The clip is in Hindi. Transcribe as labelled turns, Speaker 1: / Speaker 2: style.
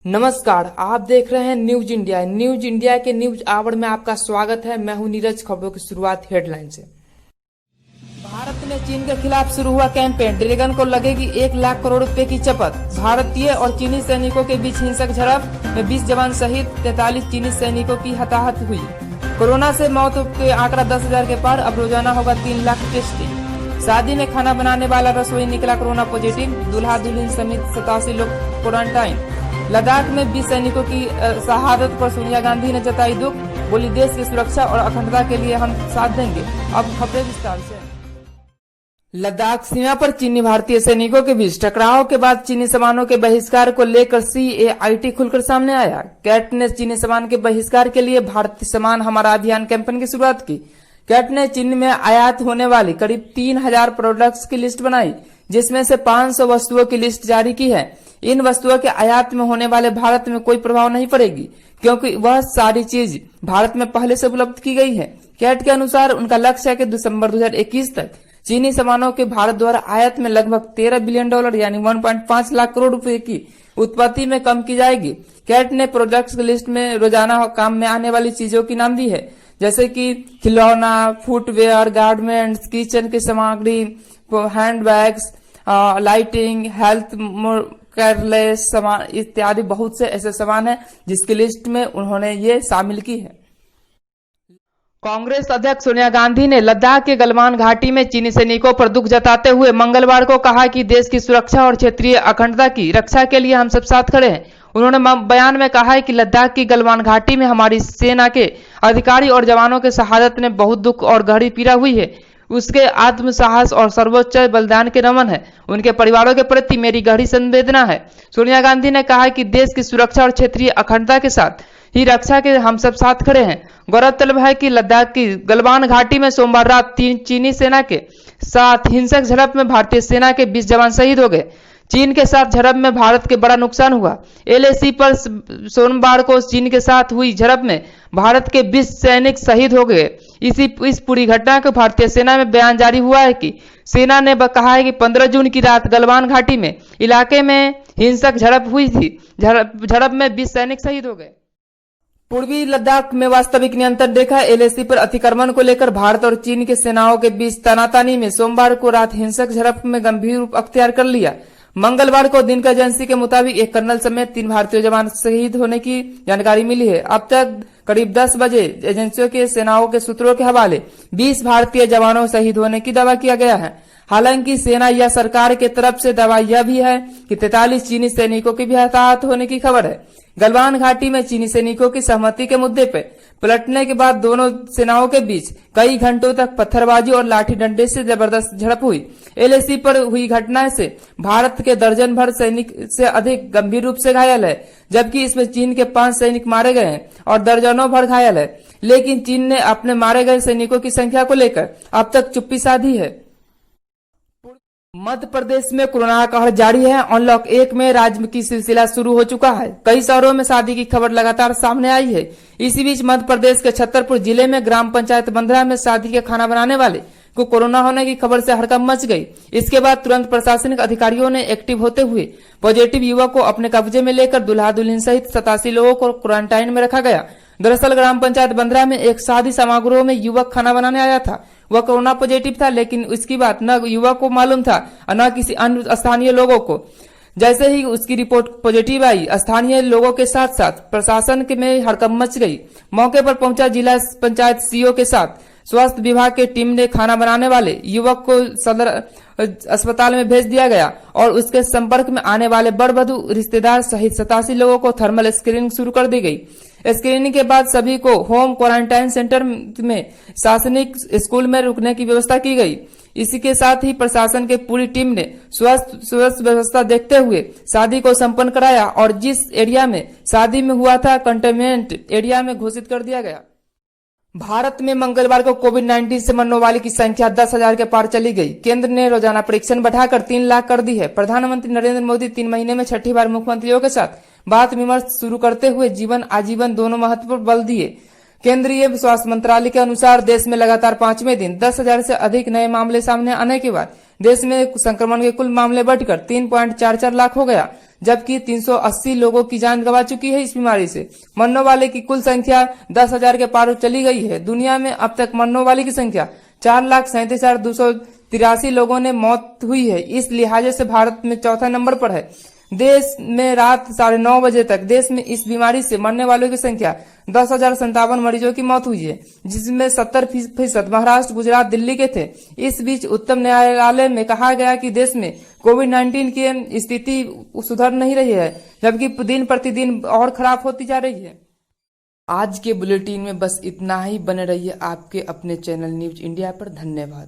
Speaker 1: नमस्कार, आप देख रहे हैं न्यूज इंडिया। न्यूज इंडिया के न्यूज आवर में आपका स्वागत है। मैं हूं नीरज। खबरों की शुरुआत हेडलाइन से। भारत में चीन के खिलाफ शुरू हुआ कैंपेन, ड्रैगन को लगेगी 1 लाख करोड़ रुपए की चपत। भारतीय और चीनी सैनिकों के बीच हिंसक झड़प में 20 जवान शहीद, 43 चीनी सैनिकों की हताहत हुई। कोरोना से मौत के आंकड़ा 10,000 के पार, अब रोजाना होगा 3 लाख टेस्टिंग। शादी में खाना बनाने वाला रसोई निकला कोरोना पॉजिटिव, दूल्हा दुल्हन समेत 87 लोग क्वारंटाइन। लद्दाख में 20 सैनिकों की शहादत पर सोनिया गांधी ने जताई दुख, बोली देश की सुरक्षा और अखंडता के लिए हम साथ देंगे। अब खबरें विस्तार से। लद्दाख सीमा पर चीनी भारतीय सैनिकों के बीच टकराव के बाद चीनी सामानों के बहिष्कार को लेकर CAIT खुलकर सामने आया। कैट ने चीनी सामान के बहिष्कार के लिए भारतीय सामान हमारा अभियान कैंपेन की शुरुआत की। कैट ने चीन में आयात होने वाली करीब 3,000 प्रोडक्ट्स की लिस्ट बनाई, जिसमें से 500 वस्तुओं की लिस्ट जारी की है। इन वस्तुओं के आयात में होने वाले भारत में कोई प्रभाव नहीं पड़ेगी, क्योंकि वह सारी चीज भारत में पहले से उपलब्ध की गई है। कैट के अनुसार उनका लक्ष्य है कि दिसंबर 2021 तक चीनी सामानों के भारत द्वारा आयात में लगभग $13 बिलियन यानी 1.5 लाख करोड़ रुपए की उत्पत्ति में कम की जाएगी। कैट ने प्रोडक्ट्स की लिस्ट में रोजाना काम में आने वाली चीजों की नाम दी है, जैसे कि खिलौना, फुटवेयर, गारमेंट्स, किचन की सामग्री, हैंडबैग्स, लाइटिंग, हेल्थ केयरलेस सामान इत्यादि बहुत से ऐसे सामान हैं जिसकी लिस्ट में उन्होंने ये शामिल की है। कांग्रेस अध्यक्ष सोनिया गांधी ने लद्दाख के गलवान घाटी में चीनी सैनिकों पर दुख जताते हुए मंगलवार को कहा कि देश की सुरक्षा और क्षेत्रीय अखंडता की रक्षा के लिए हम सब साथ खड़े हैं। उन्होंने बयान में कहा है कि लद्दाख की गलवान घाटी में हमारी सेना के अधिकारी और जवानों के शहादत ने बहुत दुख और गहरी पीड़ा हुई है। उसके आत्म साहस और सर्वोच्च बलिदान के नमन है। उनके परिवारों के प्रति मेरी गहरी संवेदना है। सोनिया गांधी ने कहा कि देश की सुरक्षा और क्षेत्रीय अखंडता के साथ ही रक्षा के हम सब साथ खड़े हैं। गौरतलब है कि लद्दाख की गलवान घाटी में सोमवार रात 3 चीनी सेना के साथ हिंसक झड़प में भारतीय सेना के 20 जवान शहीद हो गए। चीन के साथ झड़प में भारत के बड़ा नुकसान हुआ। LAC पर सोमवार को चीन के साथ हुई झड़प में भारत के 20 सैनिक शहीद हो गए। इस पूरी घटना को भारतीय सेना में बयान जारी हुआ है कि सेना ने कहा है कि 15 जून की रात गलवान घाटी में इलाके में हिंसक झड़प हुई थी। झड़प में 20 सैनिक शहीद हो गए। पूर्वी लद्दाख में वास्तविक नियंत्रण रेखा LAC पर अतिक्रमण को लेकर भारत और चीन की सेनाओं के बीच तनातनी में सोमवार को रात हिंसक झड़प में गंभीर रूप अख्तियार कर लिया। मंगलवार को दिन का एजेंसी के मुताबिक एक कर्नल समेत 3 भारतीय जवान शहीद होने की जानकारी मिली है। अब तक करीब 10 बजे एजेंसियों के सेनाओं के सूत्रों के हवाले 20 भारतीय जवानों शहीद होने की दावा किया गया है। हालांकि सेना या सरकार के तरफ से दावा यह भी है कि 43 चीनी सैनिकों की भी हताहत होने की खबर है। गलवान घाटी में चीनी सैनिकों की सहमति के मुद्दे पर पलटने के बाद दोनों सेनाओं के बीच कई घंटों तक पत्थरबाजी और लाठी डंडे से जबरदस्त झड़प हुई। LAC पर हुई घटना से भारत के दर्जन भर सैनिक से अधिक गंभीर रूप से घायल है, जबकि इसमें चीन के 5 सैनिक मारे गए हैं और दर्जनों भर घायल है। लेकिन चीन ने अपने मारे गए सैनिकों की संख्या को लेकर अब तक चुप्पी साधी है। मध्य प्रदेश में कोरोना का कहर जारी है। अनलॉक 1 में राज्य की सिलसिला शुरू हो चुका है। कई शहरों में शादी की खबर लगातार सामने आई है। इसी बीच मध्य प्रदेश के छतरपुर जिले में ग्राम पंचायत बंदरा में शादी के खाना बनाने वाले को कोरोना होने की खबर से हड़कंप मच गई। इसके बाद तुरंत प्रशासनिक अधिकारियों ने एक्टिव होते हुए पॉजिटिव युवक को अपने कब्जे में लेकर दूल्हा दुल्हन सहित 87 लोगों को क्वारंटाइन में रखा गया। दरअसल ग्राम पंचायत बंदरा में एक शादी समारोह में युवक खाना बनाने आया था। वह कोरोना पॉजिटिव था, लेकिन इसकी बात न युवक को मालूम था और न किसी अन्य स्थानीय लोगों को। जैसे ही उसकी रिपोर्ट पॉजिटिव आई, स्थानीय लोगों के साथ साथ प्रशासन में हड़कंप मच गई। मौके पर पहुंचा जिला पंचायत CO के साथ स्वास्थ्य विभाग की टीम ने खाना बनाने वाले युवक को सदर अस्पताल में भेज दिया गया और उसके संपर्क में आने वाले बड़ बधू रिश्तेदार सहित 87 लोगों को थर्मल स्क्रीनिंग शुरू कर दी गई। स्क्रीनिंग के बाद सभी को होम क्वारंटाइन सेंटर में शासनिक स्कूल में रुकने की व्यवस्था की गई। इसी के साथ ही प्रशासन के पूरी टीम ने स्वास्थ्य व्यवस्था देखते हुए शादी को संपन्न कराया और जिस एरिया में शादी में हुआ था कंटेनमेंट एरिया में घोषित कर दिया गया। भारत में मंगलवार को कोविड-19 से मरने वालों की संख्या 10,000 के पार चली गई। केंद्र ने रोजाना परीक्षण बढ़ाकर 3 लाख कर दी है। प्रधानमंत्री नरेंद्र मोदी 3 महीने में छठी बार मुख्यमंत्रियों के साथ बात विमर्श शुरू करते हुए जीवन आजीवन दोनों महत्व पर बल दिए। केंद्रीय स्वास्थ्य मंत्रालय के अनुसार देश में लगातार 5वें दिन 10,000 से अधिक नए मामले सामने आने के बाद देश में संक्रमण के कुल मामले बढ़कर 3.44 लाख हो गया। जबकि 380 लोगों की जान गंवा चुकी है इस बीमारी से। मरने वाले की कुल संख्या 10,000 के पार चली गई है। दुनिया में अब तक मरने वाले की संख्या 4,37,283 लोगों ने मौत हुई है। इस लिहाजे से भारत में चौथा नंबर पर है। देश में रात 9:30 बजे तक देश में इस बीमारी से मरने वालों की संख्या 10,057 मरीजों की मौत हुई है, जिसमें 70% महाराष्ट्र, गुजरात, दिल्ली के थे। इस बीच उच्चतम न्यायालय में कहा गया कि देश में कोविड-19 की स्थिति सुधर नहीं रही है, जबकि दिन प्रतिदिन और खराब होती जा रही है। आज के बुलेटिन में बस इतना ही। बने रहिए आपके अपने चैनल न्यूज इंडिया पर। धन्यवाद।